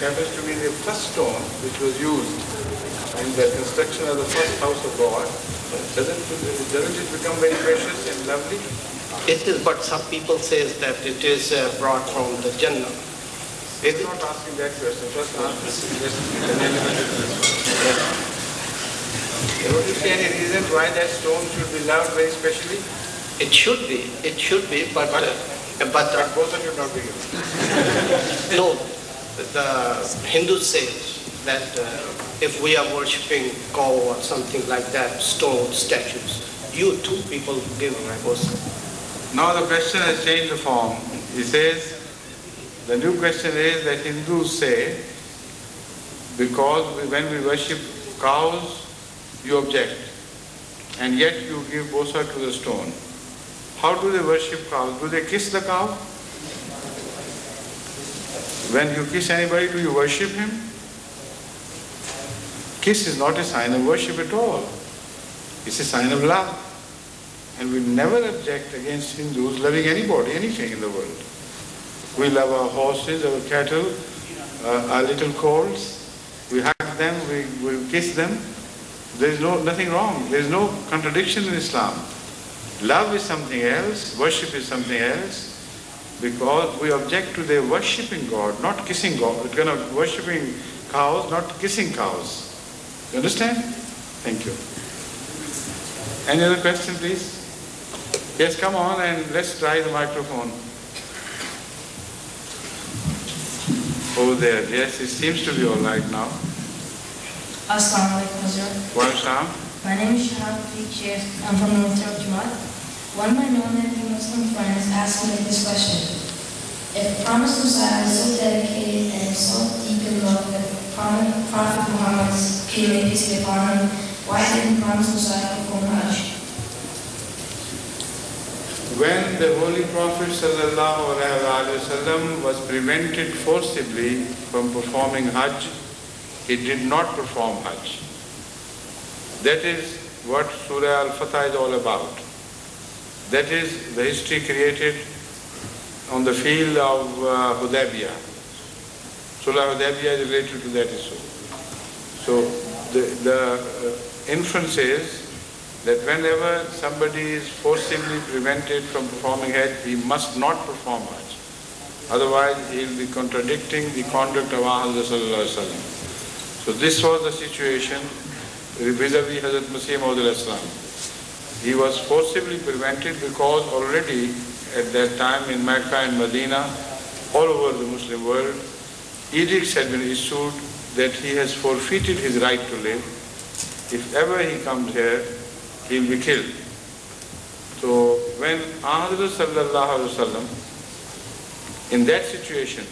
happens to be the first stone which was used in the construction of the first house of God, doesn't it become very precious and lovely? It is, but some people say that it is brought from the Jannah. They're not asking that question. First answer this question. Don't you see any reason why that stone should be loved very specially? It should be, but both of you not be given. No, the Hindus say that if we are worshipping cow or something like that, stone statues, you two people give bosa. Now the question has changed the form. He says, the new question is that Hindus say, because when we worship cows, you object, and yet you give bosa to the stone. How do they worship cows? Do they kiss the cow? When you kiss anybody, do you worship him? Kiss is not a sign of worship at all. It's a sign of love. And we never object against Hindus loving anybody, anything in the world. We love our horses, our cattle, our little colts. We hug them, we kiss them. There is nothing wrong. There is no contradiction in Islam. Love is something else, worship is something else, because we object to their worshipping God, not kissing God, kind of worshipping cows, not kissing cows. You understand? Thank you. Any other question, please? Yes, come on and let's try the microphone. Over there, yes, it seems to be all right now. Assalamu alaikum, Hazrat. Welcome. My name is Shahab Sheikh. I'm from North Turk Jamaat. One of my non-Hindu Muslim friends asked me this question. If the promised Messiah is so dedicated and so deep in love with Prophet Muhammad's kingdom, peace be upon him, why didn't the promised Messiah perform Hajj? When the Holy Prophet ﷺ was prevented forcibly from performing Hajj, he did not perform Hajj. That is what Surah Al-Fatah is all about. That is the history created on the field of Hudaybiyah. Surah Hudaybiyah is related to that issue. So the inference is that whenever somebody is forcibly prevented from performing Hajj, he must not perform Hajj. Otherwise, he will be contradicting the conduct of Muhammad sallallahu alaihi wasallam. So this was the situation vis-a-vis Hazrat Masih Maud al-Islam. He was forcibly prevented because already at that time in Mecca and Medina, all over the Muslim world, edicts had been issued that he has forfeited his right to live. If ever he comes here, he will be killed. So when Ahmad sallallahu alaihi wasallam in that situation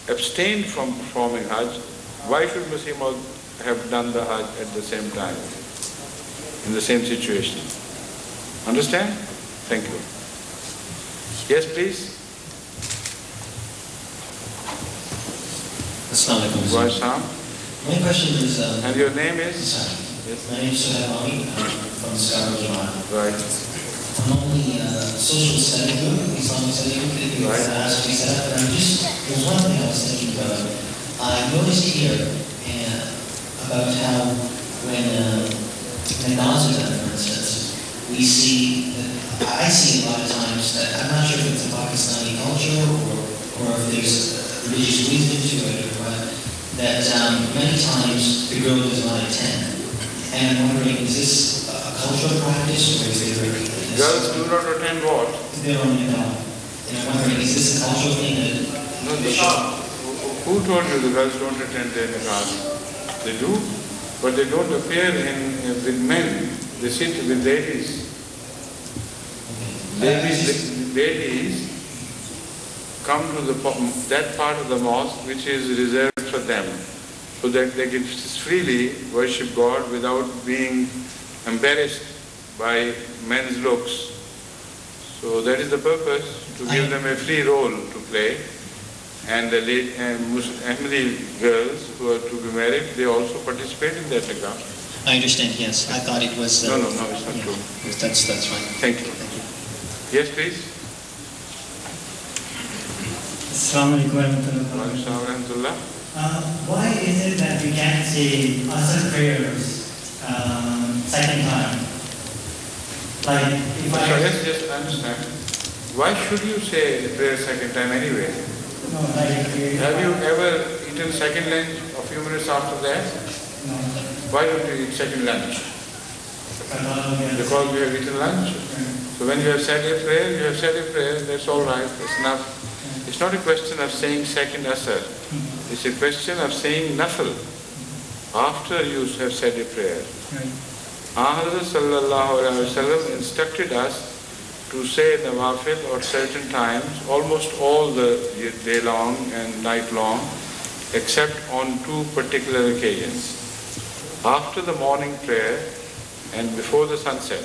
abstained from performing Hajj, why should Masih Maud have done the Hajj at the same time, in the same situation? Understand? Thank you. Yes, please. Assalamu alaikum. My question is... and your name is? Yes. My name is Suhaib Ami. I'm from Scarborough, Jamaica. Right. I'm only a social study group, Islamic study group, that you asked me set up, but there's one thing I was thinking about. I noticed here about how when McDonald's are done, for instance, we see, I see a lot of times that, I'm not sure if it's a Pakistani culture or if there's religious reason to it or what, that many times the girl does not attend. And I'm wondering, is this a cultural practice or is it a girls do not attend what? Their own And I'm wondering, is this a cultural thing that... No, who told you the girls don't attend their nikah? They do, but they don't appear with men. They sit with ladies. Ladies come to that part of the mosque which is reserved for them, so that they can freely worship God without being embarrassed by men's looks. So that is the purpose, to give them a free role to play. And the Ahmadi girls who are to be married, they also participate in that nikah. I understand, yes. I thought it was... No, it's not true. That's fine. Thank you. Yes, please. Assalamu alaikum warahmatullah. Why is it that we can't say Asr prayers second time? Like, if I... Let's just understand. Why should you say prayer second time anyway? No, like... Have you ever eaten second lunch a few minutes after that? No. Why don't you eat second lunch? Because we have eaten lunch. So when you have said a prayer, that's all right, that's enough. It's not a question of saying second asr. It's a question of saying nafil after you have said a prayer. Ahmad sallallahu alaihi wasallam instructed us to say nawafil at certain times, almost all the day long and night long, except on two particular occasions. After the morning prayer and before the sunset.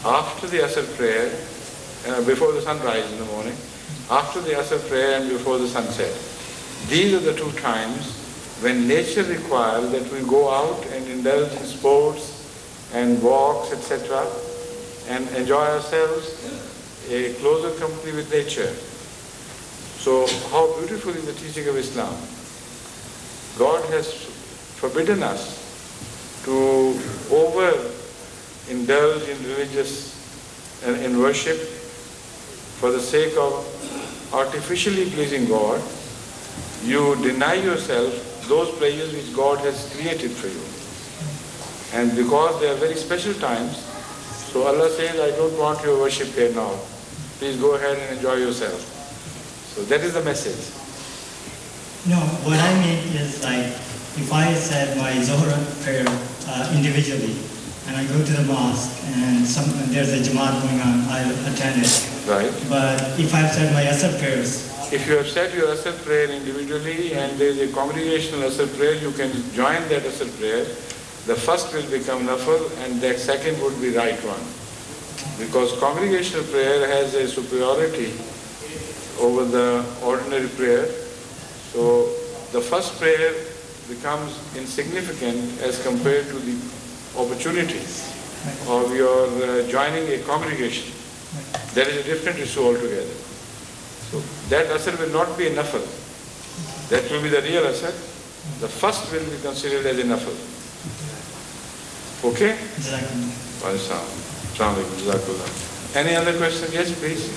After the asr prayer, before the sunrise in the morning, after the asr prayer and before the sunset. These are the two times when nature requires that we go out and indulge in sports and walks, etc., and enjoy ourselves a closer company with nature. So how beautiful is the teaching of Islam. God has forbidden us to over-indulge in religious and in worship for the sake of artificially pleasing God. You deny yourself those pleasures which God has created for you. And because they are very special times, so Allah says, I don't want your worship here now. Please go ahead and enjoy yourself. So that is the message. No, what I mean is like, if I said my Zohar prayer individually, and I go to the mosque and there's a Jamaat going on, I'll attend it. Right. But if I've said my Asr prayers, if you have said your Asr prayer individually and there is a congregational Asr prayer, you can join that Asr prayer. The first will become nafil and the second would be right one. Because congregational prayer has a superiority over the ordinary prayer. So the first prayer becomes insignificant as compared to the opportunity of your joining a congregation. That is a different issue altogether. So that asr will not be a nafil. That will be the real asr. The first will be considered as a nafil. Okay? Any other question? Yes, please.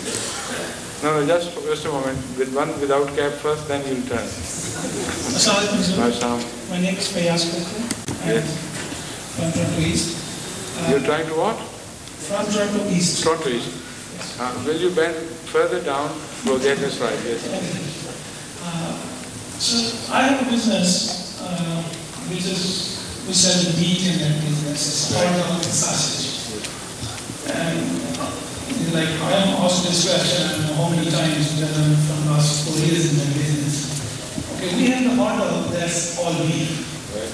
No, just a moment. With one without cap first, then you'll turn. My name is Fayaz Kukru. Yes. From Toronto East. You're trying to what? From Toronto East. Toronto East. Will you bend further down? Go get this right, yes. So I have a business we sell meat in that business. It's part of the sausage. And like I am asked this question how many times from last 4 years in the business. Okay, we have the model that's all beef. Right.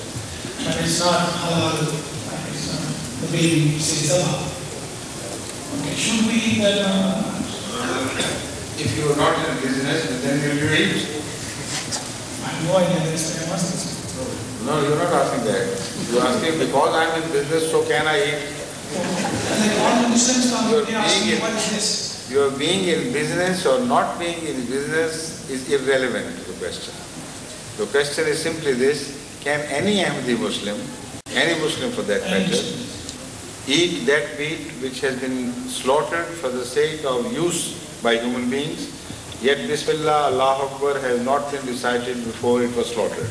But it's not halal, it's not the way we say halal. Okay, should we then... If you are not in business, then will you eat? I have no idea this, I must ask. No, you're not asking that. You're asking because I'm in business, so can I eat? Like all the Muslims come, they ask me, what is this? Your being in business or not being in business is irrelevant to the question. The question is simply this: can any Ahmadi Muslim, any Muslim for that matter, eat that meat which has been slaughtered for the sake of use by human beings, yet Bismillah, Allah Akbar has not been recited before it was slaughtered?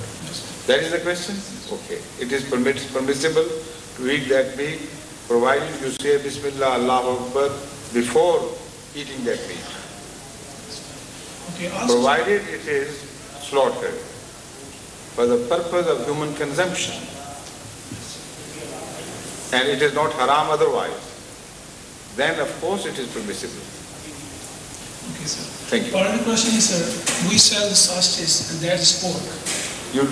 That is the question? Okay. It is permissible to eat that meat, provided you say Bismillah, Allah Akbar before eating that meat. Okay, also, Provided it is slaughtered for the purpose of human consumption. And it is not haram otherwise. Then of course it is permissible. okay, sir. Thank you. Part of the question is, sir, we sell the sausages and that's pork. You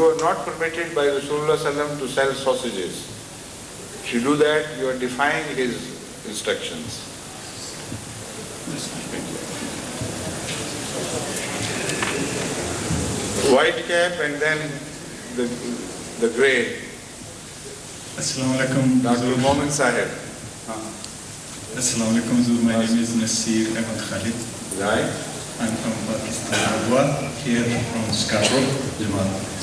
are not permitted by Rasulullah Sallam to sell sausages. If you do that, you are defying his instructions. White cap and then the grey. Assalamu alaikum. Dr. Momin Sahib. Assalamu alaikum. My name is Nasir Ahmed Khalid. Right? I'm from Pakistan, Wadwa, here from Scarborough, Jamaat.